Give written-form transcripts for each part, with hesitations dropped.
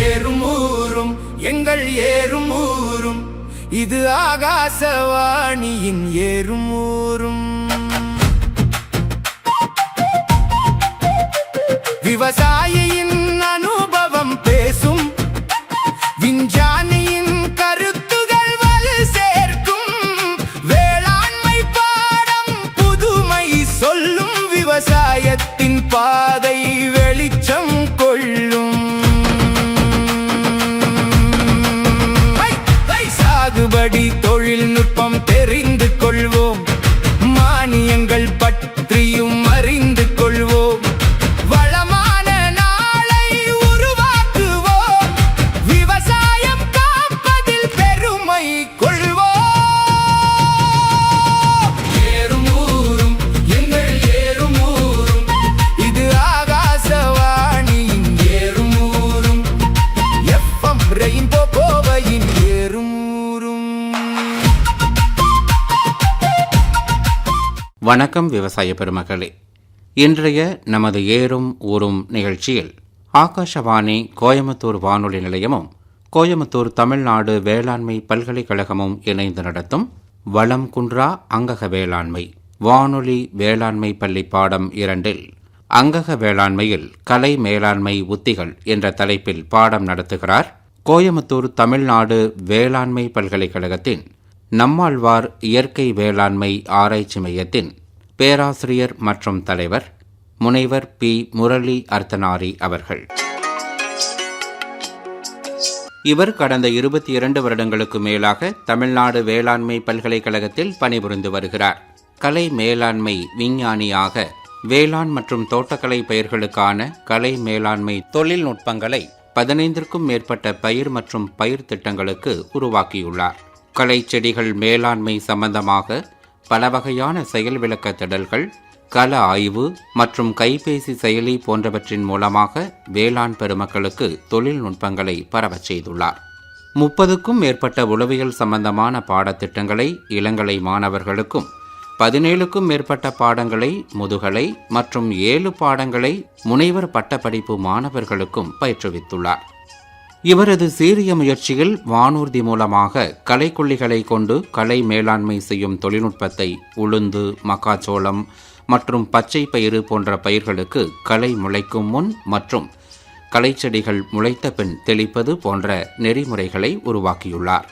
ஏறுமூரும் எங்கள் ஏறுமூரும் இது ஆகாசவாணியின் ஏறுமூரும். விவசாயியின் அனுபவம் பேசும், விஞ்ஞானியின் கருத்துகள் வலு சேர்க்கும், வேளாண்மை பாடம் புதுமை சொல்லும், விவசாயத்தின் பாதை வெளிச்சம் கொள்ளும். சாகுபடி தொழில்நுட்பம் தெரிந்து கொள்வோம், மானியங்கள் பற்றியும் அறிந்து கொள்வோம், வளமான நாளை உருவாக்குவோம், விவசாயம் காப்பதில் பெருமை கொள்வோம். ஏறுமூரும் எங்கள் ஏறுமூரும், இது ஆகாசவாணியின் ஏறுமூரும், எஃப்எம் ரெயின்போ கோவையின் ஏறுமூரும். வணக்கம் விவசாய பெருமக்களே. இன்றைய நமது ஏறும் ஊரும் நிகழ்ச்சியில் ஆகாஷவாணி கோயம்புத்தூர் வானொலி நிலையமும் கோயம்புத்தூர் தமிழ்நாடு வேளாண்மை பல்கலைக்கழகமும் இணைந்து நடத்தும் வளம் குன்றா அங்கக வேளாண்மை வானொலி வேளாண்மை பள்ளி பாடம் 2 அங்கக வேளாண்மையில் கலை மேலாண்மை உத்திகள் என்ற தலைப்பில் பாடம் நடத்துகிறார் கோயம்புத்தூர் தமிழ்நாடு வேளாண்மை பல்கலைக்கழகத்தின் நம்மாழ்வார் இயற்கை வேளாண்மை ஆராய்ச்சி மையத்தின் பேராசிரியர் மற்றும் தலைவர் முனைவர் பி. முரளி அர்த்தனாரி அவர்கள். இவர் கடந்த 22 வருடங்களுக்கு மேலாக தமிழ்நாடு வேளாண்மை பல்கலைக்கழகத்தில் பணிபுரிந்து வருகிறார். கலை மேலாண்மை விஞ்ஞானியாக வேளாண் மற்றும் தோட்டக்கலை பயிர்களுக்கான கலை மேலாண்மை தொழில்நுட்பங்களை 15க்கும் மேற்பட்ட பயிர் மற்றும் பயிர் திட்டங்களுக்கு உருவாக்கியுள்ளார். கலை செடிகள் மேலாண்மை சம்பந்தமாக பல வகையான செயல் விளக்க திடல்கள், கள ஆய்வு மற்றும் கைபேசி செயலி போன்றவற்றின் மூலமாக வேளாண் பெருமக்களுக்கு தொழில்நுட்பங்களை பரவச் செய்துள்ளார். 30க்கும் மேற்பட்ட உளவியல் சம்பந்தமான பாடத்திட்டங்களை இளங்கலை மாணவர்களுக்கும், 17க்கும் மேற்பட்ட பாடங்களை முதுகலை மற்றும் 7 பாடங்களை முனைவர் பட்டப்படிப்பு மாணவர்களுக்கும் பயிற்றுவித்துள்ளார். இவரது சீரிய முயற்சியில் வானூர்தி மூலமாக களைக்கொல்லிகளை கொண்டு கலை மேலாண்மை செய்யும் தொழில்நுட்பத்தை உளுந்து, மக்காச்சோளம் மற்றும் பச்சை பயிறு போன்ற பயிர்களுக்கு களை முளைக்கும் முன் மற்றும் களைச்செடிகள் முளைத்த பின் தெளிப்பது போன்ற நெறிமுறைகளை உருவாக்கியுள்ளார்.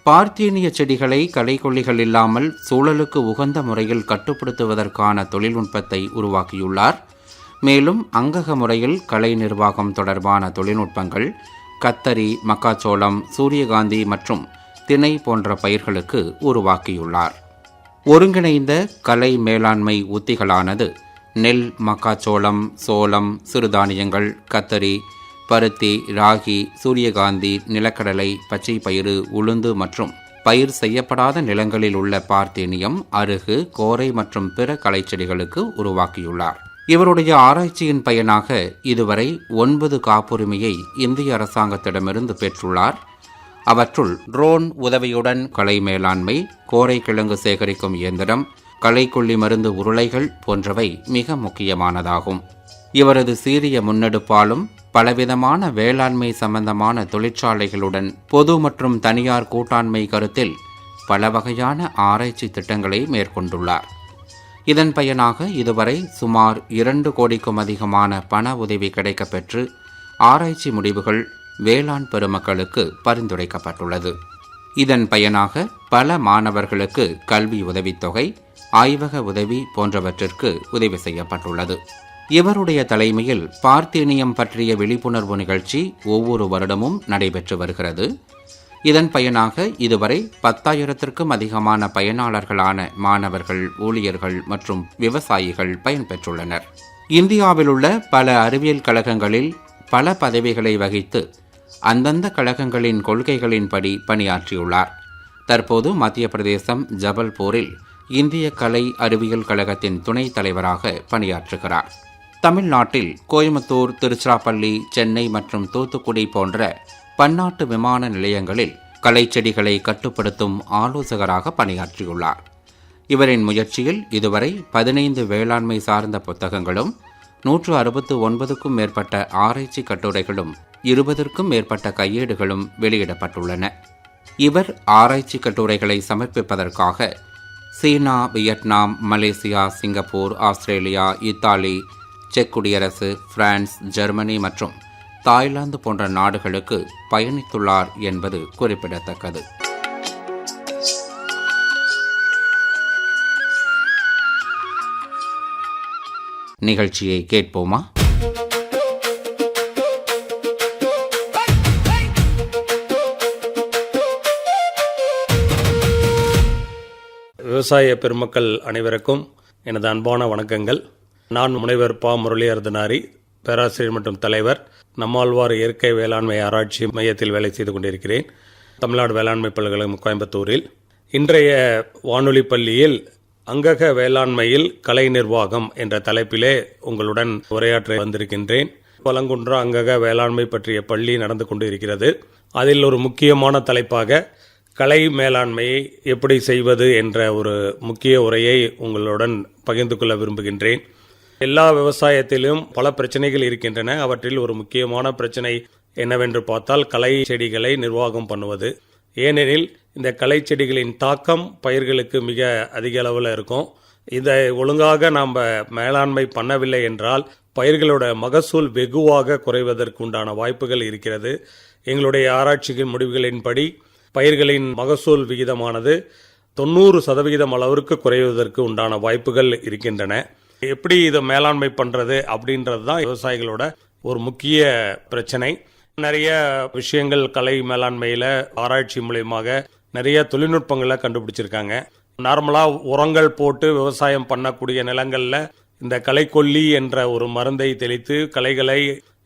பார்த்தீனிய செடிகளை களைக்கொல்லிகள் இல்லாமல் சூழலுக்கு உகந்த முறையில் கட்டுப்படுத்துவதற்கான தொழில்நுட்பத்தை உருவாக்கியுள்ளார். மேலும் அங்கக முறையில் களை நிர்வாகம் தொடர்பான தொழில்நுட்பங்கள் கத்தரி, மக்காச்சோளம், சூரியகாந்தி மற்றும் திணை போன்ற பயிர்களுக்கு உருவாக்கியுள்ளார். ஒருங்கிணைந்த கலை மேலாண்மை உத்திகளானது நெல், மக்காச்சோளம், சோளம், சிறுதானியங்கள், கத்தரி, பருத்தி, ராகி, சூரியகாந்தி, நிலக்கடலை, பச்சை பயிறு, உளுந்து மற்றும் பயிர் செய்யப்படாத நிலங்களில் உள்ள பார்த்தீனியம், அருகு, கோரை மற்றும் பிற களைச்செடிகளுக்கு உருவாக்கியுள்ளார். இவருடைய ஆராய்ச்சியின் பயனாக இதுவரை 9 காப்புரிமையை இந்திய அரசாங்கத்திடமிருந்து பெற்றுள்ளார். அவற்றுள் ட்ரோன் உதவியுடன் களை மேலாண்மை, கோரை கிழங்கு சேகரிக்கும் இயந்திரம், களைக்கொல்லி மருந்து உருளைகள் போன்றவை மிக முக்கியமானதாகும். இவரது சீரிய முன்னெடுப்பாலும் பலவிதமான வேளாண்மை சம்பந்தமான தொழிற்சாலைகளுடன் பொது மற்றும் தனியார் கூட்டாண்மை கருத்தில் பல வகையான ஆராய்ச்சி திட்டங்களை மேற்கொண்டுள்ளார். இதன் பயனாக இதுவரை சுமார் 2 கோடிக்கும் அதிகமான பண உதவி கிடைக்கப்பெற்று ஆராய்ச்சி முடிவுகள் வேளாண் பெருமக்களுக்கு பரிந்துரைக்கப்பட்டுள்ளது. இதன் பயனாக பல மாணவர்களுக்கு கல்வி உதவித்தொகை, ஆய்வக உதவி போன்றவற்றிற்கு உதவி செய்யப்பட்டுள்ளது. இவருடைய தலைமையில் பார்த்தீனியம் பற்றிய விழிப்புணர்வு நிகழ்ச்சி ஒவ்வொரு வருடமும் நடைபெற்று வருகிறது. இதன் பயனாக இதுவரை 10,000க்கும் அதிகமான பயனாளர்களான மாணவர்கள், ஊழியர்கள் மற்றும் விவசாயிகள் பயன்பெற்றுள்ளனர். இந்தியாவில் உள்ள பல அறிவியல் கழகங்களில் பல பதவிகளை வகித்து அந்தந்த கழகங்களின் கொள்கைகளின்படி பணியாற்றியுள்ளார். தற்போது மத்திய பிரதேசம் ஜபல்பூரில் இந்திய கலை அறிவியல் கழகத்தின் துணைத் தலைவராக பணியாற்றுகிறார். தமிழ்நாட்டில் கோயம்புத்தூர், திருச்சிராப்பள்ளி, சென்னை மற்றும் தூத்துக்குடி போன்ற பன்னாட்டு விமான நிலையங்களில் களை செடிகளை கட்டுப்படுத்தும் ஆலோசகராக பணியாற்றியுள்ளார். இவரின் முயற்சியில் இதுவரை 15 வேளாண்மை சார்ந்த புத்தகங்களும் 169க்கும் மேற்பட்ட ஆராய்ச்சி கட்டுரைகளும் 20க்கும் மேற்பட்ட கையேடுகளும் வெளியிடப்பட்டுள்ளன. இவர் ஆராய்ச்சி கட்டுரைகளை சமர்ப்பிப்பதற்காக China, Vietnam, Malaysia, Singapore, Australia, Italy, செக் குடியரசு, பிரான்ஸ், ஜெர்மனி மற்றும் தாய்லாந்து போன்ற நாடுகளுக்கு பயணித்துள்ளார் என்பது குறிப்பிடத்தக்கது. நிகழ்ச்சியை கேட்போமா? விவசாய பெருமக்கள் அனைவருக்கும் எனது அன்பான வணக்கங்கள். நான் முனைவர் பா. முரளி அர்தனாரி, பேராசிரியர் மற்றும் தலைவர், நம்மாழ்வார் இயற்கை வேளாண்மை ஆராய்ச்சி மையத்தில் வேலை செய்து கொண்டிருக்கிறேன். தமிழ்நாடு வேளாண்மை பல்கலைக்கழகம் கோயம்புத்தூரில். இன்றைய வானொலி பள்ளியில் அங்கக வேளாண்மையில் கலை நிர்வாகம் என்ற தலைப்பிலே உங்களுடன் உரையாற்ற வந்திருக்கின்றேன். பலங்குன்றா அங்கக வேளாண்மை பற்றிய பள்ளி நடந்து கொண்டு இருக்கிறது. அதில் ஒரு முக்கியமான தலைப்பாக கலை மேலாண்மையை எப்படி செய்வது என்ற ஒரு முக்கிய உரையை உங்களுடன் பகிர்ந்து கொள்ள விரும்புகின்றேன். எல்லா விவசாயத்திலும் பல பிரச்சனைகள் இருக்கின்றன. அவற்றில் ஒரு முக்கியமான பிரச்சனை என்னவென்று பார்த்தால் களை செடிகளை நிர்வாகம் பண்ணுவது. ஏனெனில் இந்த களை செடிகளின் தாக்கம் பயிர்களுக்கு மிக அதிக அளவில் இருக்கும். இதை ஒழுங்காக நாம் மேலாண்மை பண்ணவில்லை என்றால் பயிர்களோட மகசூல் வெகுவாக குறைவதற்கு உண்டான வாய்ப்புகள் இருக்கிறது. எங்களுடைய ஆராய்ச்சியின் முடிவுகளின்படி பயிர்களின் மகசூல் விகிதமானது 90% அளவிற்கு குறைவதற்கு உண்டான வாய்ப்புகள் இருக்கின்றன. எப்படி இதை மேலாண்மை பண்ணுறது அப்படின்றது தான் விவசாயிகளோட ஒரு முக்கிய பிரச்சனை. நிறைய விஷயங்கள் கலை மேலாண்மையில் ஆராய்ச்சி மூலயமாக நிறைய தொழில்நுட்பங்களை கண்டுபிடிச்சிருக்காங்க. நார்மலாக உரங்கள் போட்டு விவசாயம் பண்ணக்கூடிய நிலங்களில் இந்த களைக்கொல்லி என்ற ஒரு மருந்தை தெளித்து களைகளை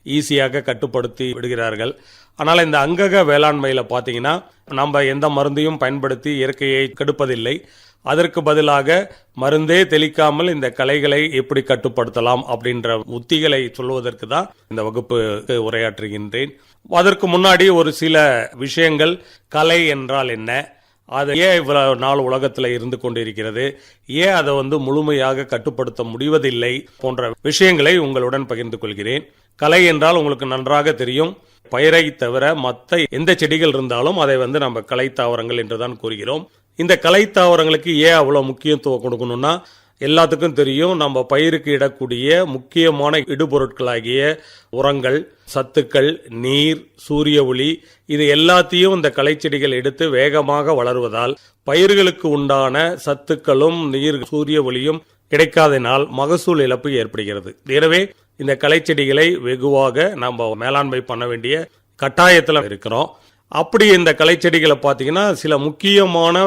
ஈஸியாக கட்டுப்படுத்தி விடுகிறார்கள். ஆனால் இந்த அங்கக வேளாண்மையில் பார்த்தீங்கன்னா நம்ம எந்த மருந்தையும் பயன்படுத்தி இயற்கையை கெடுப்பதில்லை. அதற்கு பதிலாக மருந்தே தெளிக்காமல் இந்த களைகளை எப்படி கட்டுப்படுத்தலாம் அப்படின்ற உத்திகளை சொல்வதற்கு தான் இந்த வகுப்பு உரையாற்றுகின்றேன். அதற்கு முன்னாடி ஒரு சில விஷயங்கள், கலை என்றால் என்ன, அது ஏன் இவ்வளவு நாள் உலகத்தில் இருந்து கொண்டிருக்கிறது, ஏன் அதை முழுமையாக கட்டுப்படுத்த முடிவதில்லை போன்ற விஷயங்களை உங்களுடன் பகிர்ந்து கொள்கிறேன். கலை என்றால் உங்களுக்கு நன்றாக தெரியும், பயிரை தவிர மற்ற எந்த செடிகள் இருந்தாலும் அதை நம்ம கலை தாவரங்கள் என்றுதான் கூறுகிறோம். இந்த கலை தாவரங்களுக்கு ஏன் அவ்வளவு முக்கியத்துவம் கொடுக்கணும்னா, எல்லாத்துக்கும் தெரியும் நம்ம பயிருக்கு இடக்கூடிய முக்கியமான இடுபொருட்களாகிய உரங்கள், சத்துக்கள், நீர், சூரிய ஒளி, இது எல்லாத்தையும் இந்த களை செடிகள் எடுத்து வேகமாக வளருவதால் பயிர்களுக்கு உண்டான சத்துக்களும் நீர், சூரிய ஒளியும் கிடைக்காதனால் மகசூல் இழப்பு ஏற்படுகிறது. எனவே இந்த களை செடிகளை வெகுவாக நம்ம மேலாண்மை பண்ண வேண்டிய கட்டாயத்தில் இருக்கிறோம். அப்படி இந்த களை செடிகளை பார்த்தீங்கன்னா சில முக்கியமான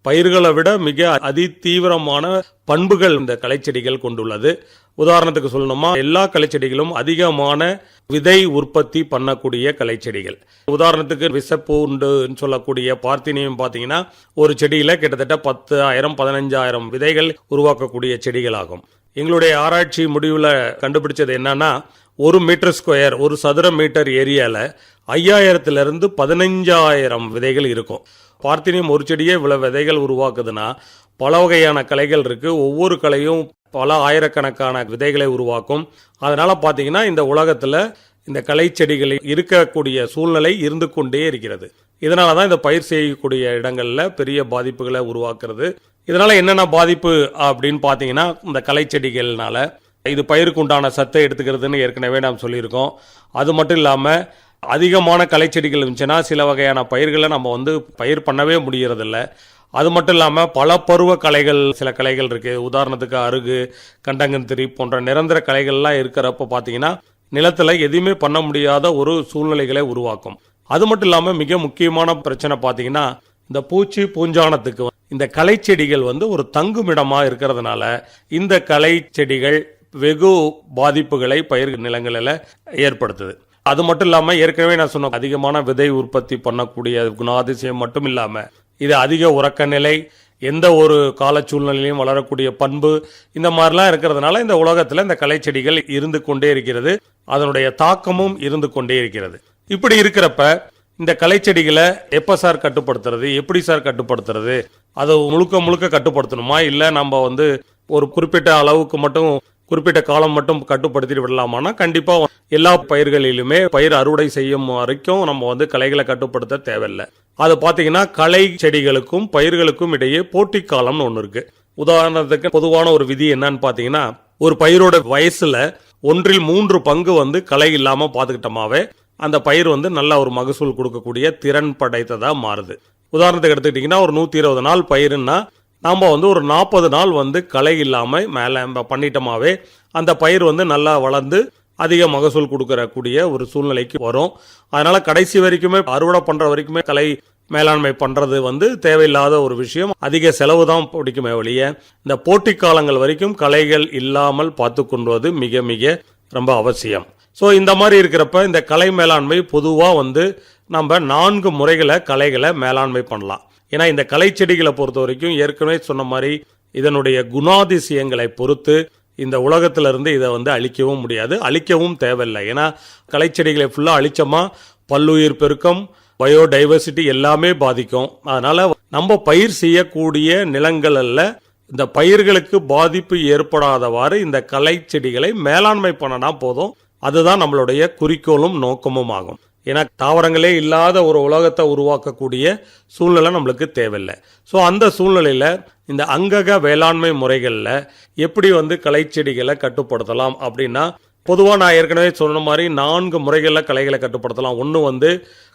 பயிர்களை விட மிக அதிதீவிரமான பண்புகள் இந்த களை செடிகள் கொண்டுள்ளது. உதாரணத்துக்கு சொல்லணுமா, எல்லா களை செடிகளும் அதிகமான விதை உற்பத்தி பண்ணக்கூடிய களை செடிகள். உதாரணத்துக்கு விசப்பூண்டு சொல்லக்கூடிய பார்த்தினியம் பார்த்தீங்கன்னா ஒரு செடியில கிட்டத்தட்ட 10,000 15,000 விதைகள் உருவாக்கக்கூடிய செடிகள் ஆகும். எங்களுடைய ஆராய்ச்சி முடிவில் கண்டுபிடிச்சது என்னன்னா, 1 மீட்டர் ஸ்கொயர், ஒரு சதுர மீட்டர் ஏரியால 5,000 to 15,000 விதைகள் இருக்கும். பார்த்தினியம் ஒரு செடியே இவ்வளவு விதைகள் உருவாக்குதுன்னா பல வகையான களைகள் இருக்கு. ஒவ்வொரு களையும் பல ஆயிரக்கணக்கான விதைகளை உருவாக்கும். அதனால பார்த்தீங்கன்னா இந்த உலகத்தில் இந்த களை செடிகளில் இருக்கக்கூடிய சூழ்நிலை இருந்து கொண்டே இருக்கிறது. இதனால தான் இந்த பயிர் செய்யக்கூடிய இடங்கள்ல பெரிய பாதிப்புகளை உருவாக்குறது. இதனால என்னென்ன பாதிப்பு அப்படின்னு பார்த்தீங்கன்னா, இந்த களை செடிகள்னால இது பயிருக்கு உண்டான சத்தை எடுத்துக்கிறதுன்னு ஏற்கனவே நாம் சொல்லியிருக்கோம். அது மட்டும் இல்லாமல் அதிகமான களை செடிகள் இருந்துச்சுன்னா சில வகையான பயிர்களை நம்ம பயிர் பண்ணவே முடியறதில்ல. அது மட்டும் இல்லாமல் பல பருவ களைகள், சில களைகள் இருக்கு. உதாரணத்துக்கு அருகு, கண்டங்கத்திரி போன்ற நிரந்தர களைகள்லாம் இருக்கிறப்ப பார்த்தீங்கன்னா நிலத்தில் எதுவுமே பண்ண முடியாத ஒரு சூழ்நிலைகளை உருவாக்கும். அது மட்டும் இல்லாமல் மிக முக்கியமான பிரச்சனை பார்த்தீங்கன்னா, இந்த பூச்சி பூஞ்சானத்துக்கு இந்த களை செடிகள் ஒரு தங்குமிடமா இருக்கிறதுனால இந்த களை செடிகள் வெகு பாதிப்புகளை பயிர் நிலங்களில் ஏற்படுத்துது. அது மட்டும் இல்லாமல் ஏற்கனவே நான் சொன்ன அதிகமான விதை உற்பத்தி பண்ணக்கூடிய குணாதிசயம் மட்டும் இல்லாமல் இது அதிக உறக்க நிலை, எந்த ஒரு கால சூழ்நிலையிலும் வளரக்கூடிய பண்பு, இந்த மாதிரிலாம் இருக்கிறதுனால இந்த உலகத்தில் இந்த களை செடிகள் இருந்து கொண்டே இருக்கிறது. அதனுடைய தாக்கமும் இருந்து கொண்டே இருக்கிறது. இப்படி இருக்கிறப்ப இந்த களை செடிகளை எப்போ சார் கட்டுப்படுத்துறது, எப்படி சார் கட்டுப்படுத்துறது, அதை முழுக்க முழுக்க கட்டுப்படுத்தணுமா, இல்லை நம்ம ஒரு குறிப்பிட்ட அளவுக்கு மட்டும் குறிப்பிட்ட காலம் மட்டும் கட்டுப்படுத்திட்டு விடலாமான்னா கண்டிப்பாக எல்லா பயிர்களிலுமே பயிர் அறுவடை செய்யும் வரைக்கும் நம்ம களைகளை கட்டுப்படுத்த தேவையில்லை. அது பார்த்தீங்கன்னா களை செடிகளுக்கும் பயிர்களுக்கும் இடையே போட்டி காலம்னு ஒன்று இருக்கு. உதாரணத்துக்கு பொதுவான ஒரு விதி என்னன்னு பார்த்தீங்கன்னா, ஒரு பயிரோட வயசுல 1/3 பங்கு களை இல்லாமல் பார்த்துக்கிட்டோமாவே அந்த பயிர் நல்ல ஒரு மகசூல் கொடுக்கக்கூடிய திறன் படைத்ததா மாறுது. உதாரணத்துக்கு எடுத்துக்கிட்டிங்கன்னா, ஒரு 120 நாள் பயிருன்னா நாம் ஒரு 40 நாள் களை இல்லாமல் மேலே பண்ணிட்டோமாவே அந்த பயிர் நல்லா வளர்ந்து அதிக மகசூல் கொடுக்கறக்கூடிய ஒரு சூழ்நிலைக்கு வரும். அதனால கடைசி வரைக்குமே அறுவடை பண்ணுற வரைக்குமே களை மேலாண்மை பண்ணுறது தேவையில்லாத ஒரு விஷயம். அதிக செலவு தான் பிடிக்குமே ஒழிய இந்த போட்டி காலங்கள் வரைக்கும் களைகள் இல்லாமல் பார்த்து கொள்வது மிக மிக ரொம்ப அவசியம். ஸோ இந்த மாதிரி இருக்கிறப்ப இந்த கலை மேலாண்மை பொதுவாக நம்ம 4 முறைகளை களைகளை மேலாண்மை பண்ணலாம். ஏன்னா இந்த களை செடிகளை பொறுத்த வரைக்கும் ஏற்கனவே சொன்ன மாதிரி இதனுடைய குணாதிசயங்களை பொறுத்து இந்த உலகத்திலிருந்து இதை அழிக்கவும் முடியாது, அழிக்கவும் தேவையில்லை. ஏன்னா களை செடிகளை ஃபுல்லாக அழிச்சோமா பல்லுயிர் பெருக்கம், பயோடைவர்சிட்டி எல்லாமே பாதிக்கும். அதனால நம்ம பயிர் செய்யக்கூடிய நிலங்களில் இந்த பயிர்களுக்கு பாதிப்பு ஏற்படாதவாறு இந்த களை செடிகளை மேலாண்மை பண்ணனா போதும். அதுதான் நம்மளுடைய குறிக்கோளும் நோக்கமும் ஆகும். ஏன்னா தாவரங்களே இல்லாத ஒரு உலகத்தை உருவாக்கக்கூடிய சூழ்நிலை நம்மளுக்கு தேவையில்லை. ஸோ அந்த சூழ்நிலையில் இந்த அங்கக வேளாண்மை முறைகளில் எப்படி களை செடிகளை கட்டுப்படுத்தலாம் அப்படின்னா, பொதுவாக நான் ஏற்கனவே சொன்ன மாதிரி 4 முறைகளில் களைகளை கட்டுப்படுத்தலாம். ஒன்று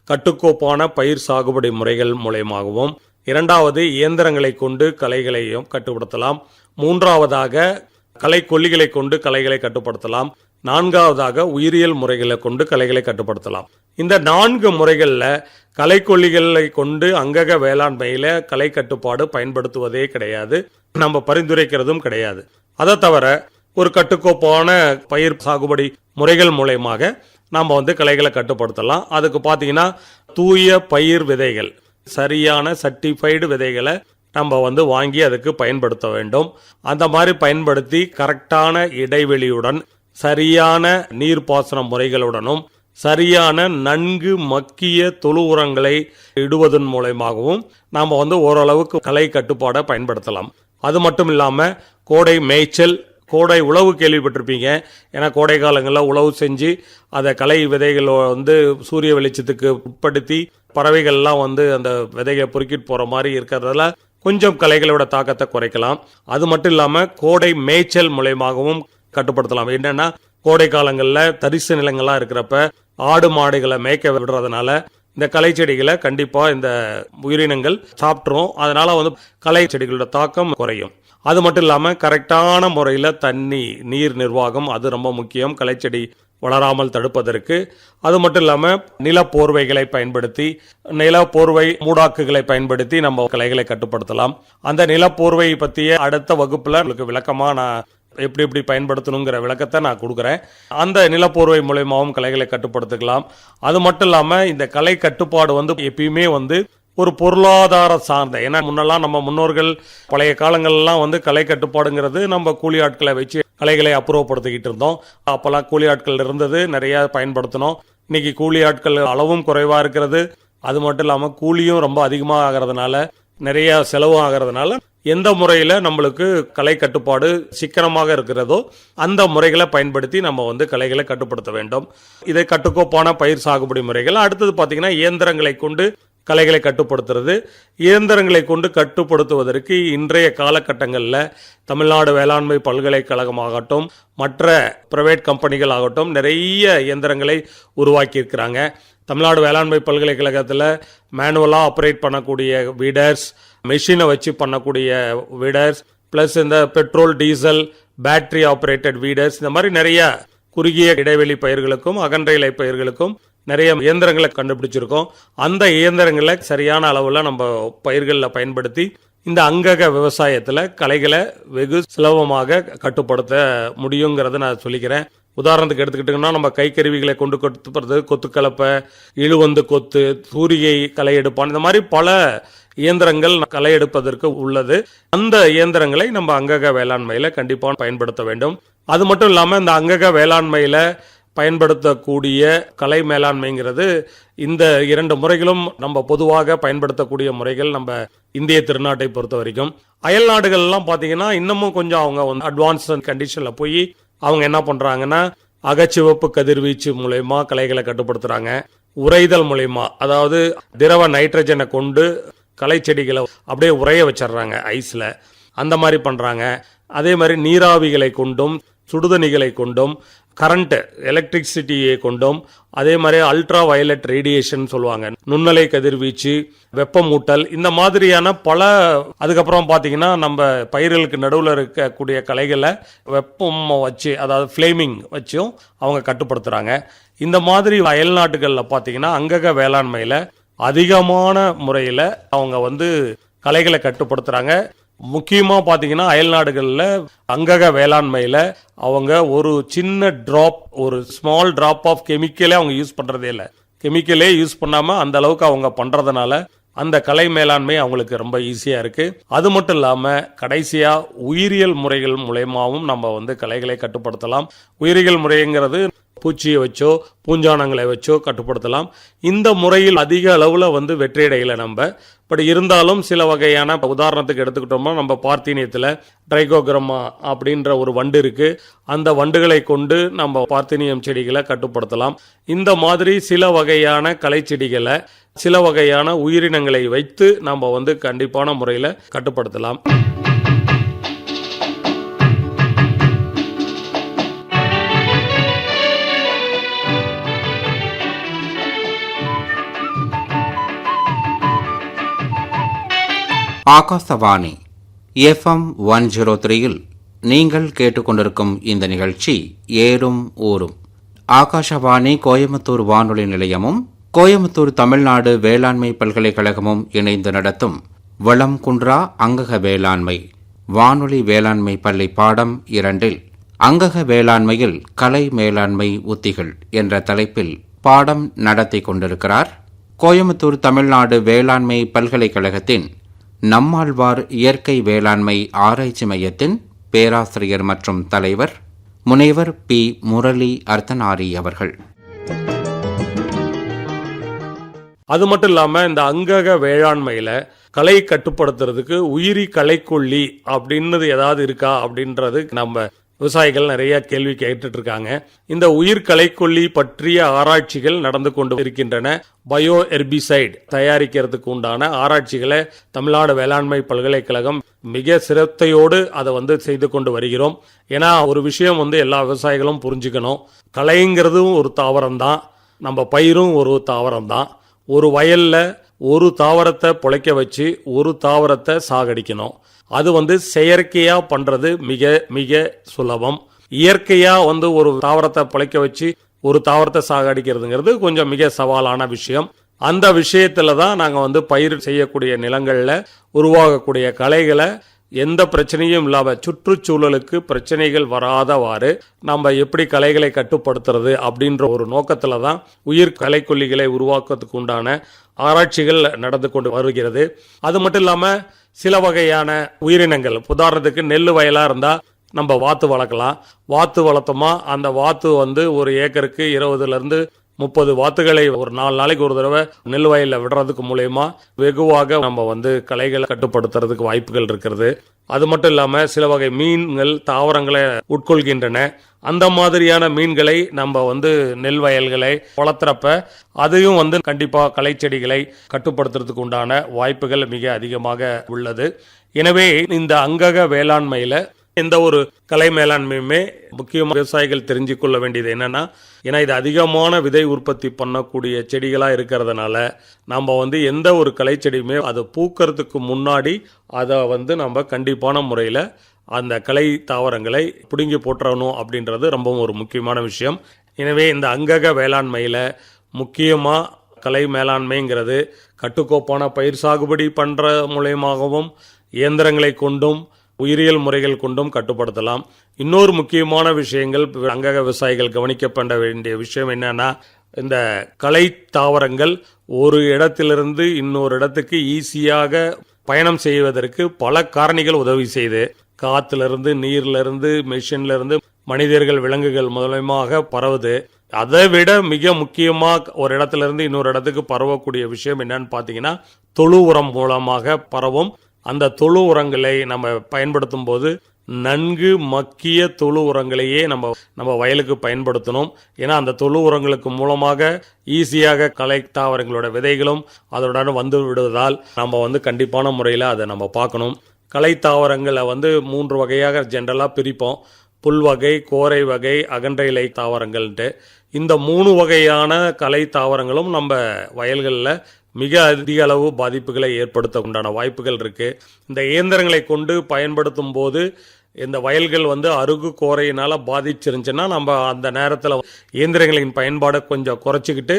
கட்டுக்கோப்பான பயிர் சாகுபடி முறைகள் மூலயமாகவும், 2வது இயந்திரங்களை கொண்டு களைகளையும் கட்டுப்படுத்தலாம், 3வதாக களை கொல்லிகளை கொண்டு களைகளை கட்டுப்படுத்தலாம், 4வதாக உயிரியல் முறைகளை கொண்டு களைகளை கட்டுப்படுத்தலாம். இந்த 4 முறைகளில் களைக்கொல்லிகளை கொண்டு அங்கக வேளாண்மையில களை கட்டுப்பாடு பயன்படுத்துவதே கிடையாது, நம்ம பரிந்துரைக்கிறதும் கிடையாது. அதை தவிர ஒரு கட்டுக்கோப்பான பயிர் சாகுபடி முறைகள் மூலயமாக நம்ம களைகளை கட்டுப்படுத்தலாம். அதுக்கு பார்த்தீங்கன்னா தூய பயிர் விதைகள், சரியான சர்டிஃபைடு விதைகளை நம்ம வாங்கி அதுக்கு பயன்படுத்த வேண்டும். அந்த மாதிரி பயன்படுத்தி கரெக்டான இடைவெளியுடன் சரியான நீர்ப்பாசன முறைகளுடனும் சரியான நன்கு மக்கிய தொழு உரங்களை இடுவதன் மூலமாகவும் நாம் ஓரளவுக்கு களை கட்டுப்பாடை பயன்படுத்தலாம். அது மட்டும் இல்லாமல் கோடை மேய்ச்சல், கோடை உழவு கேள்விப்பட்டிருப்பீங்க. ஏன்னா கோடை காலங்களில் உழவு செஞ்சு அதை களை விதைகளை சூரிய வெளிச்சத்துக்கு உட்படுத்தி பறவைகள்லாம் அந்த விதைகளை பொறுக்கிட்டு போகிற மாதிரி இருக்கிறதுல கொஞ்சம் களைகளோட தாக்கத்தை குறைக்கலாம். அது மட்டும் இல்லாமல் கோடை மேய்ச்சல் மூலயமாகவும் கட்டுப்படுத்தலாம். என்னன்னா கோடை காலங்களில் தரிசு நிலங்கள்லாம் இருக்கிறப்ப ஆடு மாடுகளை மேய்க்க விடுறதுனால இந்த களை செடிகளை கண்டிப்பாக இந்த உயிரினங்கள் சாப்பிட்ரும். அதனால களை செடிகளோட தாக்கம் குறையும். அது மட்டும் இல்லாமல் கரெக்டான முறையில் தண்ணி நீர் நிர்வாகம் அது ரொம்ப முக்கியம் களை செடி வளராமல் தடுப்பதற்கு. அது மட்டும் இல்லாமல் நிலப்போர்வைகளை பயன்படுத்தி, நிலப்போர்வை மூடாக்குகளை பயன்படுத்தி நம்ம களைகளை கட்டுப்படுத்தலாம். அந்த நிலப்போர்வை பற்றிய அடுத்த வகுப்பில் உங்களுக்கு விளக்கமாக நான் எப்படி பயன்படுத்தணுங்கிற விளக்கத்தை நான் கொடுக்குறேன். அந்த நிலப்போர்வை மூலயமாவும் களைகளை கட்டுப்படுத்திக்கலாம். அது மட்டும் இல்லாமல் இந்த களை கட்டுப்பாடு எப்பயுமே ஒரு பொருளாதார சார்ந்த, ஏன்னா முன்னெல்லாம் நம்ம முன்னோர்கள் பழைய காலங்கள்லாம் களை கட்டுப்பாடுங்கிறது நம்ம கூலி ஆட்களை வச்சு களைகளை அப்புறப்படுத்திக்கிட்டு இருந்தோம். அப்போல்லாம் கூலி ஆட்கள் இருந்தது, நிறைய பயன்படுத்தினோம். இன்னைக்கு கூலி ஆட்கள் அளவும் குறைவாக இருக்கிறது. அது மட்டும் இல்லாமல் கூலியும் ரொம்ப அதிகமாக ஆகிறதுனால, நிறைய செலவும் ஆகிறதுனால எந்த முறையில் நம்மளுக்கு களை கட்டுப்பாடு சிக்கனமாக இருக்கிறதோ அந்த முறைகளை பயன்படுத்தி நம்ம களைகளை கட்டுப்படுத்த வேண்டும். இதை கட்டுக்கோப்பான பயிர் சாகுபடி முறைகள். அடுத்தது பார்த்தீங்கன்னா இயந்திரங்களை கொண்டு களைகளை கட்டுப்படுத்துறது. இயந்திரங்களை கொண்டு கட்டுப்படுத்துவதற்கு இன்றைய காலகட்டங்களில் தமிழ்நாடு வேளாண்மை பல்கலைக்கழகமாகட்டும் மற்ற பிரைவேட் கம்பெனிகள் ஆகட்டும் நிறைய இயந்திரங்களை உருவாக்கியிருக்கிறாங்க. தமிழ்நாடு வேளாண்மை பல்கலைக்கழகத்தில் மேனுவலாக ஆப்ரேட் பண்ணக்கூடிய வீடர்ஸ், மெஷினை வச்சு பண்ணக்கூடிய வீடர்ஸ், ப்ளஸ் இந்த பெட்ரோல் டீசல் பேட்டரி ஆப்ரேட்டட் வீடர்ஸ், இந்த மாதிரி நிறைய குறுகிய இடைவெளி பயிர்களுக்கும் அகன்ற இலை பயிர்களுக்கும் நிறைய இயந்திரங்களை கண்டுபிடிச்சிருக்கோம். அந்த இயந்திரங்களை சரியான அளவில் நம்ம பயிர்களில் பயன்படுத்தி இந்த அங்கக விவசாயத்தில் களைகளை வெகு சுலபமாக கட்டுப்படுத்த முடியுங்கிறத நான் சொல்லிக்கிறேன். உதாரணத்துக்கு எடுத்துக்கிட்டிங்கன்னா நம்ம கைக்கருவிகளை கொண்டு கட்டுப்படுறது, கொத்துக்கலப்பை, இழுவந்து கொத்து, சூரிகை களை எடுப்பான், இந்த மாதிரி பல இயந்திரங்கள் களை எடுப்பதற்கு உள்ளது. அந்த இயந்திரங்களை நம்ம அங்கக வேளாண்மையில் கண்டிப்பாக பயன்படுத்த வேண்டும். அது மட்டும் இல்லாமல் இந்த அங்கக வேளாண்மையில் பயன்படுத்தக்கூடிய கலை மேலாண்மைங்கிறது இந்த 2 முறைகளும் நம்ம பொதுவாக பயன்படுத்தக்கூடிய முறைகள் நம்ம இந்திய திருநாட்டை பொறுத்த வரைக்கும். அயல் நாடுகள்லாம் பார்த்தீங்கன்னா இன்னமும் கொஞ்சம் அவங்க வந்து அட்வான்ஸ் கண்டிஷனில் போய் அவங்க என்ன பண்ணுறாங்கன்னா அகச்சிவப்பு கதிர்வீச்சு மூலயமா களைகளை கட்டுப்படுத்துகிறாங்க. உறைதல் மூலயமா, அதாவது திரவ நைட்ரஜனை கொண்டு களை செடிகளை அப்படியே உறைய வச்சிடுறாங்க ஐஸில், அந்த மாதிரி பண்ணுறாங்க. அதே மாதிரி நீராவிகளை கொண்டும் சுடுதண்ணிகளை கொண்டும் கரண்ட் எலக்ட்ரிசிட்டியை கொண்டும், அதே மாதிரி அல்ட்ரா வயலட் ரேடியேஷன் சொல்லுவாங்க, நுண்ணலை கதிர்வீச்சு, வெப்பமூட்டல், இந்த மாதிரியான பல. அதுக்கப்புறம் பார்த்தீங்கன்னா நம்ம பயிர்களுக்கு நடுவில் இருக்கக்கூடிய களைகளை வெப்பம் வச்சு, அதாவது ஃப்ளேமிங் வச்சும் அவங்க கட்டுப்படுத்துகிறாங்க. இந்த மாதிரி அயல் நாட்டுகளில் பார்த்தீங்கன்னா அங்கக வேளாண்மையில் அதிகமான முறையில் அவங்க வந்து களைகளை கட்டுப்படுத்துகிறாங்க. முக்கியமாக பார்த்தீங்கன்னா அயல் நாடுகளில் அங்கக வேளாண்மையில் அவங்க ஒரு சின்ன ட்ராப், ஒரு ஸ்மால் ட்ராப் ஆஃப் கெமிக்கலே அவங்க யூஸ் பண்ணுறதே இல்லை. கெமிக்கலே யூஸ் பண்ணாமல் அந்த அளவுக்கு அவங்க பண்ணுறதுனால அந்த கலை மேலாண்மை அவங்களுக்கு ரொம்ப ஈஸியாக இருக்குது. அது மட்டும் இல்லாமல் கடைசியாக உயிரியல் முறைகள் மூலயமாவும் நம்ம வந்து களைகளை கட்டுப்படுத்தலாம். உயிரியல் முறைங்கிறது பூச்சியை வச்சோ பூஞ்சானங்களை வச்சோ கட்டுப்படுத்தலாம். இந்த முறையில் அதிக அளவில் வந்து வெற்றியடைகளை நம்ம. பட் இருந்தாலும் சில வகையான, உதாரணத்துக்கு எடுத்துக்கிட்டோம்னா நம்ம பார்த்தீனியத்தில் ட்ரைகோகிராமா அப்படின்ற ஒரு வண்டு இருக்குது. அந்த வண்டுகளை கொண்டு நம்ம பார்த்தீனியம் செடிகளை கட்டுப்படுத்தலாம். இந்த மாதிரி சில வகையான களை செடிகளை, சில வகையான உயிரினங்களை வைத்து நம்ம வந்து கண்டிப்பான முறையில் கட்டுப்படுத்தலாம். ஆகாசவாணி FM 103 நீங்கள் கேட்டுக்கொண்டிருக்கும் இந்த நிகழ்ச்சி ஏறும் ஊரும். ஆகாசவாணி கோயம்புத்தூர் வானொலி நிலையமும் கோயம்புத்தூர் தமிழ்நாடு வேளாண்மை பல்கலைக்கழகமும் இணைந்து நடத்தும் வளம் குன்றா அங்கக வேளாண்மை வானொலி வேளாண்மை பள்ளி பாடம் 2 அங்கக வேளாண்மையில் கலை மேலாண்மை உத்திகள் என்ற தலைப்பில் பாடம் நடத்தி கொண்டிருக்கிறார் கோயம்புத்தூர் தமிழ்நாடு வேளாண்மை பல்கலைக்கழகத்தின் நம்மாழ்வார் இயற்கை வேளாண்மை ஆராய்ச்சி மையத்தின் பேராசிரியர் மற்றும் தலைவர் முனைவர் பி. முரளி அர்த்தனாரி அவர்கள். அது மட்டும் இல்லாமல் இந்த அங்கக வேளாண்மையில் களை கட்டுப்படுத்துறதுக்கு உயிரி களைக்கொல்லி அப்படின்னு ஏதாவது இருக்கா அப்படின்றது நம்ம விவசாயிகள் நிறைய கேள்வி கேட்டுட்டு இருக்காங்க. இந்த உயிர் களைக்கொல்லி பற்றிய ஆராய்ச்சிகள் நடந்து கொண்டு இருக்கின்றன. பயோ ஹெர்பிசைட் தயாரிக்கிறதுக்கு உண்டான ஆராய்ச்சிகளை தமிழ்நாடு வேளாண்மை பல்கலைக்கழகம் மிக சிரத்தையோடு அதை வந்து செய்து கொண்டு வருகிறோம். ஏன்னா ஒரு விஷயம் வந்து எல்லா விவசாயிகளும் புரிஞ்சுக்கணும். களைங்கிறதும் ஒரு தாவரம் தான், நம்ம பயிரும் ஒரு தாவரம் தான். ஒரு வயல்ல ஒரு தாவரத்தை பொழைக்க வச்சு ஒரு தாவரத்தை சாகடிக்கணும். அது வந்து செயற்கையா பண்றது மிக மிக சுலபம். இயற்கையா வந்து ஒரு தாவரத்தை பொழைக்க வச்சு ஒரு தாவரத்தை சாகடிக்கிறதுங்கிறது கொஞ்சம் மிக சவாலான விஷயம். அந்த விஷயத்துல தான் நாங்க வந்து பயிர் செய்யக்கூடிய நிலங்கள்ல உருவாகக்கூடிய களைகளை எந்த பிரச்சனையும் இல்லாம, சுற்றுச்சூழலுக்கு பிரச்சனைகள் வராதவாறு நம்ம எப்படி களைகளை கட்டுப்படுத்துறது அப்படின்ற ஒரு நோக்கத்துல தான் உயிர் களைக்கொல்லிகளை உருவாக்குறதுக்கு உண்டான ஆராய்ச்சிகள் நடந்து கொண்டு வருகிறது. அது மட்டும் இல்லாம சில வகையான உயிரினங்கள், உதாரணத்துக்கு நெல் வயலா இருந்தா நம்ம வாத்து வளர்க்கலாம். வாத்து வளர்த்தோமா அந்த வாத்து வந்து ஒரு ஏக்கருக்கு 20 to 30 வாத்துகளை ஒரு 4 நாளைக்கு ஒரு தடவை நெல் வயலில் விடுறதுக்கு மூலயமா வெகுவாக நம்ம வந்து களைகளை கட்டுப்படுத்துறதுக்கு வாய்ப்புகள் இருக்கிறது. அது மட்டும் இல்லாமல் சில வகை மீன்கள் தாவரங்களை உட்கொள்கின்றன. அந்த மாதிரியான மீன்களை நம்ம வந்து நெல் வயல்களை வளர்த்துறப்ப அதையும் வந்து கண்டிப்பாக களை செடிகளை கட்டுப்படுத்துறதுக்கு உண்டான வாய்ப்புகள் மிக அதிகமாக உள்ளது. எனவே இந்த அங்கக வேளாண்மையில் எந்த ஒரு கலை மேலாண்மையுமே முக்கியமாக விவசாயிகள் தெரிஞ்சு கொள்ள வேண்டியது என்னன்னா, ஏன்னா இது அதிகமான விதை உற்பத்தி பண்ணக்கூடிய செடிகளாக இருக்கிறதுனால நம்ம வந்து எந்த ஒரு களை செடியுமே அது பூக்கிறதுக்கு முன்னாடி அதை வந்து நம்ம கண்டிப்பான முறையில் அந்த களை தாவரங்களை பிடுங்கி போட்டுறணும் அப்படின்றது ரொம்பவும் ஒரு முக்கியமான விஷயம். எனவே இந்த அங்கக வேளாண்மையில் முக்கியமாக கலை மேலாண்மைங்கிறது கட்டுக்கோப்பான பயிர் சாகுபடி பண்ணுற மூலயமாகவும் இயந்திரங்களை கொண்டும் உயிரியல் முறைகள் கொண்டும் கட்டுப்படுத்தலாம். இன்னொரு முக்கியமான விஷயங்கள் அங்கக விவசாயிகள் கவனிக்கப்பட வேண்டிய விஷயம் என்னன்னா, இந்த களை தாவரங்கள் ஒரு இடத்திலிருந்து இன்னொரு இடத்துக்கு ஈஸியாக பயணம் செய்வதற்கு பல காரணிகள் உதவி செய்து, காத்திலிருந்து, நீர்லிருந்து, மெஷின்ல இருந்து, மனிதர்கள், விலங்குகள் மூலமாக பரவுது. அதை விட மிக முக்கியமாக ஒரு இடத்துல இருந்து இன்னொரு இடத்துக்கு பரவக்கூடிய விஷயம் என்னன்னு பார்த்தீங்கன்னா தொழு உரம் மூலமாக பரவும். அந்த தொழு உரங்களை நம்ம பயன்படுத்தும் போது நன்கு மக்கிய தொழு உரங்களையே நம்ம வயலுக்கு பயன்படுத்தணும். ஏன்னா அந்த தொழு உரங்களுக்கு மூலமாக ஈஸியாக களை தாவரங்களோட விதைகளும் அதோட வந்து விடுவதால் நம்ம கண்டிப்பான முறையில் அதை நம்ம பார்க்கணும். களை தாவரங்களை 3 வகையாக ஜென்ரலாக பிரிப்போம். புல் வகை, கோரை வகை, அகன்ற இலை தாவரங்கள்ன்ட்டு. இந்த 3 வகையான களை தாவரங்களும் நம்ம வயல்களில் மிக அதிக அளவு பாதிப்புகளை ஏற்படுத்த உண்டான வாய்ப்புகள் இருக்குது. இந்த இயந்திரங்களை கொண்டு பயன்படுத்தும் போது இந்த வயல்கள் அருகு கோரையினால் பாதிச்சிருந்துச்சுன்னா நம்ம அந்த நேரத்தில் இயந்திரங்களின் பயன்பாடை கொஞ்சம் குறைச்சிக்கிட்டு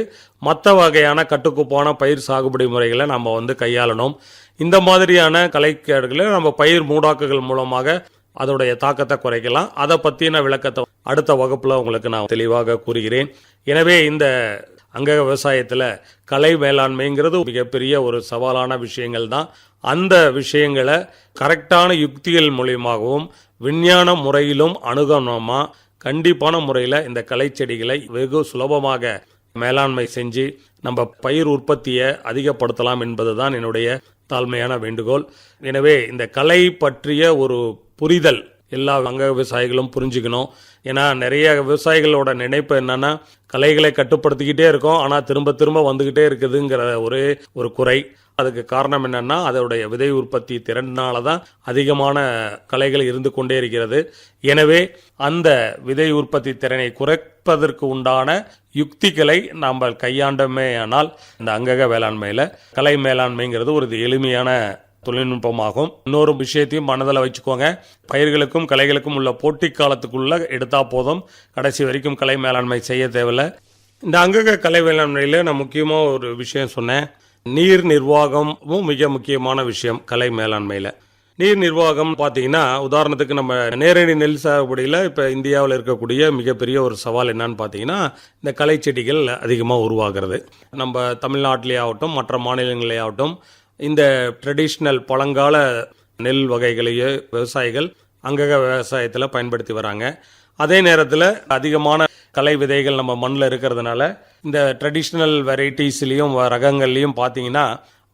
மற்ற வகையான கட்டுக்கோப்பான பயிர் சாகுபடி முறைகளை நம்ம கையாளணும். இந்த மாதிரியான களைக்கேடுகளை நம்ம பயிர் மூடாக்குகள் மூலமாக அதோடைய தாக்கத்தை குறைக்கலாம். அதை பற்றின விளக்கத்தை அடுத்த வகுப்பில் உங்களுக்கு நான் தெளிவாக கூறுகிறேன். எனவே இந்த அங்கக விவசாயத்தில் கலை மேலாண்மைங்கிறது மிகப்பெரிய ஒரு சவாலான விஷயங்கள் தான். அந்த விஷயங்களை கரெக்டான யுக்திகள் மூலியமாகவும் விஞ்ஞான முறையிலும் அணுகணுமா கண்டிப்பான முறையில் இந்த களை செடிகளை வெகு சுலபமாக மேலாண்மை செஞ்சு நம்ம பயிர் உற்பத்தியை அதிகப்படுத்தலாம் என்பதுதான் என்னுடைய தாழ்மையான வேண்டுகோள். எனவே இந்த கலை பற்றிய ஒரு புரிதல் எல்லா அங்க விவசாயிகளும் புரிஞ்சுக்கணும். ஏன்னா நிறைய விவசாயிகளோட நினைப்பு என்னன்னா களைகளை கட்டுப்படுத்திக்கிட்டே இருக்கோம், ஆனால் திரும்ப திரும்ப வந்துக்கிட்டே இருக்குதுங்கிற ஒரு குறை. அதுக்கு காரணம் என்னன்னா அதோடைய விதை உற்பத்தி திறனால தான் அதிகமான களைகள் இருந்து கொண்டே இருக்கிறது. எனவே அந்த விதை உற்பத்தி திறனை குறைப்பதற்கு உண்டான யுக்திகளை நாம் கையாண்டமே ஆனால் இந்த அங்கக வேளாண்மையில் கலை மேலாண்மைங்கிறது ஒரு எளிமையான தொழில்நுட்பமாகும். இன்னொரு விஷயத்தையும் மனதில் வச்சுக்கோங்க, பயிர்களுக்கும் களைகளுக்கும் உள்ள போட்டி காலத்துக்குள்ள எடுத்தா போதும், கடைசி வரைக்கும் கலை மேலாண்மை செய்ய தேவையில்லை. இந்த அங்கக கலை மேலாண்மையில் நான் முக்கியமாக ஒரு விஷயம் சொன்னேன், நீர் நிர்வாகமும் மிக முக்கியமான விஷயம் கலை மேலாண்மையில். நீர் நிர்வாகம் பார்த்தீங்கன்னா உதாரணத்துக்கு நம்ம நேரடி நெல் சாகுபடியில் இப்போ இந்தியாவில் இருக்கக்கூடிய மிகப்பெரிய ஒரு சவால் என்னன்னு பார்த்தீங்கன்னா இந்த களை செடிகள் அதிகமாக உருவாகிறது. நம்ம தமிழ்நாட்டிலே ஆகட்டும் மற்ற மாநிலங்களே ஆகட்டும் இந்த ட்ரெடிஷ்னல் பழங்கால நெல் வகைகளையே விவசாயிகள் அங்கக விவசாயத்தில் பயன்படுத்தி வராங்க. அதே நேரத்தில் அதிகமான களை விதைகள் நம்ம மண்ணில் இருக்கிறதுனால இந்த ட்ரெடிஷ்னல் வெரைட்டிஸ்லேயும் ரகங்கள்லையும் பார்த்தீங்கன்னா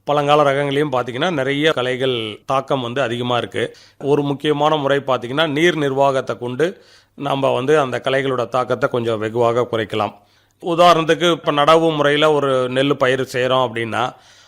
பழங்கால ரகங்களையும் பார்த்தீங்கன்னா நிறைய களைகள் தாக்கம் அதிகமாக இருக்குது. ஒரு முக்கியமான முறை பார்த்தீங்கன்னா நீர் நிர்வாகத்தை கொண்டு நம்ம அந்த களைகளோட தாக்கத்தை கொஞ்சம் வெகுவாக குறைக்கலாம். உதாரணத்துக்கு இப்போ நடவு முறையில் ஒரு நெல் பயிர் செய்கிறோம் அப்படின்னா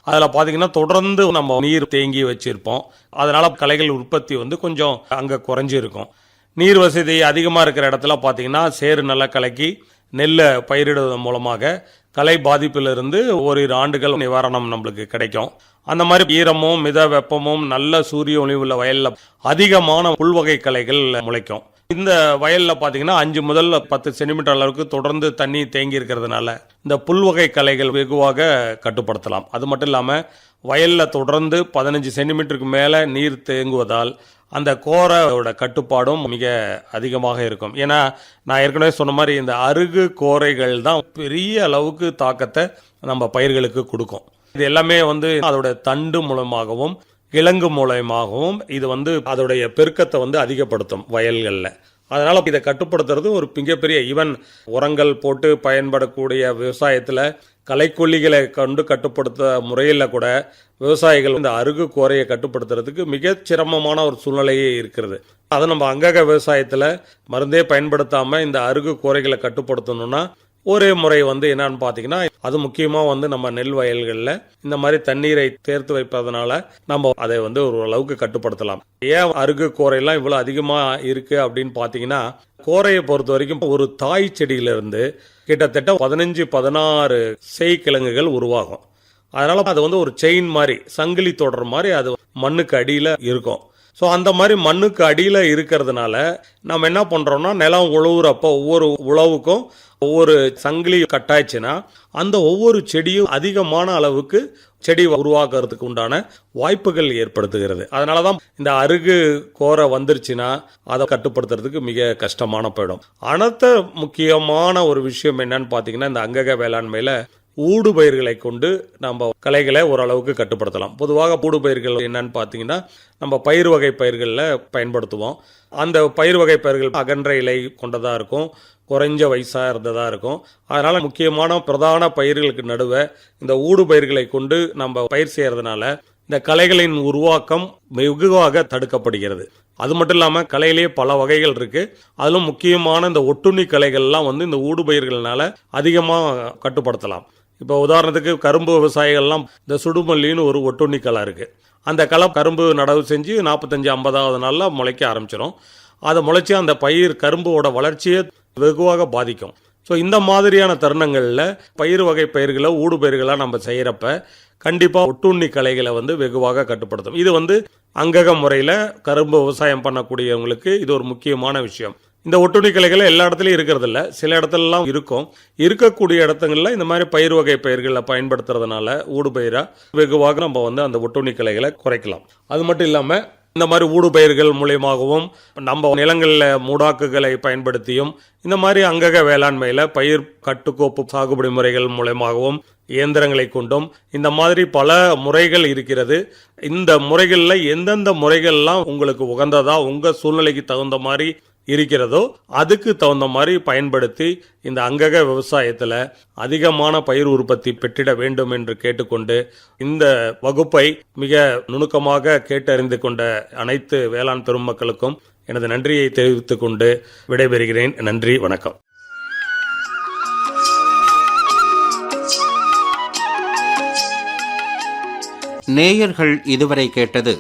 அதில் பார்த்தீங்கன்னா தொடர்ந்து நம்ம நீர் தேங்கி வச்சுருப்போம். அதனால் களைகள் உற்பத்தி கொஞ்சம் அங்கே குறைஞ்சிருக்கும். நீர் வசதி அதிகமாக இருக்கிற இடத்துல பார்த்தீங்கன்னா சேறு நல்லா கலக்கி நெல்லை பயிரிடுவதன் மூலமாக களை பாதிப்பிலிருந்து ஓரிரு ஆண்டுகள் நிவாரணம் நம்மளுக்கு கிடைக்கும். அந்த மாதிரி ஈரமும் மித வெப்பமும் நல்ல சூரிய ஒளி உள்ள வயலில் அதிகமான புல்வகை களைகள் முளைக்கும். இந்த வயலில் பார்த்தீங்கன்னா 5 முதல் 10 சென்டிமீட்டர் அளவுக்கு தொடர்ந்து தண்ணி தேங்கி இருக்கிறதுனால இந்த புல்வகை களைகள் வெகுவாக கட்டுப்படுத்தலாம். அது மட்டும் இல்லாமல் வயலில் தொடர்ந்து 15 சென்டிமீட்டருக்கு மேலே நீர் தேங்குவதால் அந்த கோரையோட கட்டுப்பாடும் மிக அதிகமாக இருக்கும். ஏன்னா நான் ஏற்கனவே சொன்ன மாதிரி இந்த அருகு கோரைகள் தான் பெரிய அளவுக்கு தாக்கத்தை நம்ம பயிர்களுக்கு கொடுக்கும். இது எல்லாமே அதோட தண்டு மூலமாகவும் கிழங்கு மூலமாகவும் இது அதோடைய பெருக்கத்தை அதிகப்படுத்தும் வயல்களில். அதனால் இதை கட்டுப்படுத்துறது ஒரு மிகப்பெரிய ஈவன் உரங்கள் போட்டு பயன்படக்கூடிய விவசாயத்தில் களைக்கொல்லிகளை கொண்டு கட்டுப்படுத்த முறையில் கூட விவசாயிகள் இந்த அருகு கோரையை கட்டுப்படுத்துறதுக்கு மிக சிரமமான ஒரு சூழ்நிலையே இருக்கிறது. அதை நம்ம அங்கக விவசாயத்தில் மருந்தே பயன்படுத்தாமல் இந்த அருகு கோரைகளை கட்டுப்படுத்தணும்னா ஒரே முறை என்னன்னு பார்த்தீங்கன்னா அது முக்கியமாக நம்ம நெல் வயல்களில் இந்த மாதிரி தண்ணீரை தேர்த்து வைப்பதனால நம்ம அதை ஒரு அளவுக்கு கட்டுப்படுத்தலாம். ஏன் அருகு கோரையெல்லாம் இவ்வளோ அதிகமாக இருக்கு அப்படின்னு பார்த்தீங்கன்னா கோரையை பொறுத்த வரைக்கும் ஒரு தாய் செடியிலிருந்து கிட்டத்தட்ட 15-16 செய்கிழங்குகள் உருவாகும். அதனால அது ஒரு செயின் மாதிரி சங்கிலி தொடர் மாதிரி அது மண்ணுக்கு அடியில் இருக்கும். ஸோ அந்த மாதிரி மண்ணுக்கு அடியில் இருக்கிறதுனால நம்ம என்ன பண்ணுறோம்னா நிலம் உழவுறப்போ ஒவ்வொரு உழவுக்கும் ஒவ்வொரு சங்கிலி கட்டாயிச்சுன்னா அந்த ஒவ்வொரு செடியும் அதிகமான அளவுக்கு செடி உருவாக்குறதுக்கு உண்டான வாய்ப்புகள் ஏற்படுத்துகிறது. அதனால தான் இந்த அருகு கோரை வந்துருச்சுன்னா அதை கட்டுப்படுத்துறதுக்கு மிக கஷ்டமான போயிடும். அடுத்த முக்கியமான ஒரு விஷயம் என்னன்னு பார்த்தீங்கன்னா இந்த அங்கக வேளாண்மையில் ஊடுபயிர்களை கொண்டு நம்ம களைகளை ஓரளவுக்கு கட்டுப்படுத்தலாம். பொதுவாக ஊடுபயிர்கள் என்னன்னு பார்த்தீங்கன்னா, நம்ம பயிர் வகை பயிர்களில் பயன்படுத்துவோம். அந்த பயிர் வகை பயிர்கள் அகன்ற இலை கொண்டதாக இருக்கும், குறைஞ்ச வயசாக இருந்ததாக இருக்கும். அதனால் முக்கியமான பிரதான பயிர்களுக்கு நடுவே இந்த ஊடுபயிர்களை கொண்டு நம்ம பயிர் செய்கிறதுனால இந்த களைகளின் உருவாக்கம் வெகுவாக தடுக்கப்படுகிறது. அது மட்டும் இல்லாமல் களையிலேயே பல வகைகள் இருக்குது. அதிலும் முக்கியமான இந்த ஒட்டுண்ணி களைகள்லாம் இந்த ஊடுபயிர்களால் அதிகமாக கட்டுப்படுத்தலாம். இப்போ உதாரணத்துக்கு கரும்பு விவசாயிகள்லாம் இந்த சுடுமல்லின்னு ஒரு ஒட்டுண்ணி களை இருக்குது. அந்த களை கரும்பு நடவு செஞ்சு 45-50வது நாளில் முளைக்க ஆரம்பிச்சிடும். அதை முளைச்சி அந்த பயிர் கரும்போட வளர்ச்சியை வெகுவாக பாதிக்கும். ஸோ இந்த மாதிரியான தருணங்களில் பயிர் வகை பயிர்களை ஊடுபயிர்களாக நம்ம செய்கிறப்ப கண்டிப்பாக ஒட்டுண்ணி களைகளை வெகுவாக கட்டுப்படுத்தும். இது அங்கக முறையில் கரும்பு விவசாயம் பண்ணக்கூடியவங்களுக்கு இது ஒரு முக்கியமான விஷயம். இந்த ஒட்டுண்ணி களைகளை எல்லா இடத்துலையும் இருக்கிறதில்ல, சில இடத்துலலாம் இருக்கும். இருக்கக்கூடிய இடத்துங்களில் இந்த மாதிரி பயிர் வகை பயிர்களை பயன்படுத்துறதுனால ஊடுபயிராக வெகுவாக நம்ம அந்த ஒட்டுண்ணி களைகளை குறைக்கலாம். அது மட்டும் இல்லாமல் இந்த மாதிரி ஊடுபயிர்கள் மூலியமாகவும் நம்ம நிலங்களில் மூடாக்குகளை பயன்படுத்தியும் இந்த மாதிரி அங்கக வேளாண்மையில் பயிர் கட்டுக்கோப்பு சாகுபடி முறைகள் மூலமாகவும் இயந்திரங்களை கொண்டும் இந்த மாதிரி பல முறைகள் இருக்கிறது. இந்த முறைகளில் எந்தெந்த முறைகள்லாம் உங்களுக்கு உகந்ததா உங்கள் சூழ்நிலைக்கு தகுந்த மாதிரி இருக்கிறதோ அதுக்கு தகுந்த மாதிரி பயன்படுத்தி இந்த அங்கக விவசாயத்தில் அதிகமான பயிர் உற்பத்தி பெற்றிட வேண்டும் என்று கேட்டுக்கொண்டு இந்த வகுப்பை மிக நுணுக்கமாக கேட்டறிந்து கொண்ட அனைத்து வேளாண் பெருமக்களுக்கும் எனது நன்றியை தெரிவித்துக் கொண்டு விடைபெறுகிறேன். நன்றி, வணக்கம். நேயர்கள் இதுவரை கேட்டது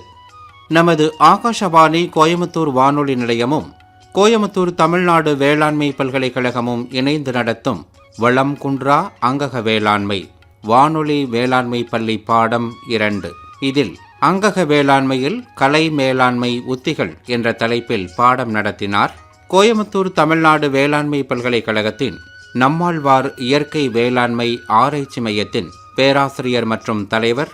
நமது ஆகாஷவாணி கோயமுத்தூர் வானொலி நிலையமும் கோயமுத்தூர் தமிழ்நாடு வேளாண்மை பல்கலைக்கழகமும் இணைந்து நடத்தும் வளம் குன்றா அங்கக வேளாண்மை வானொலி வேளாண்மை பள்ளி பாடம் 2. இதில் அங்கக வேளாண்மையில் கலை மேலாண்மை உத்திகள் என்ற தலைப்பில் பாடம் நடத்தினார் கோயமுத்தூர் தமிழ்நாடு வேளாண்மை பல்கலைக்கழகத்தின் நம்மாழ்வார் இயற்கை வேளாண்மை ஆராய்ச்சி மையத்தின் பேராசிரியர் மற்றும் தலைவர்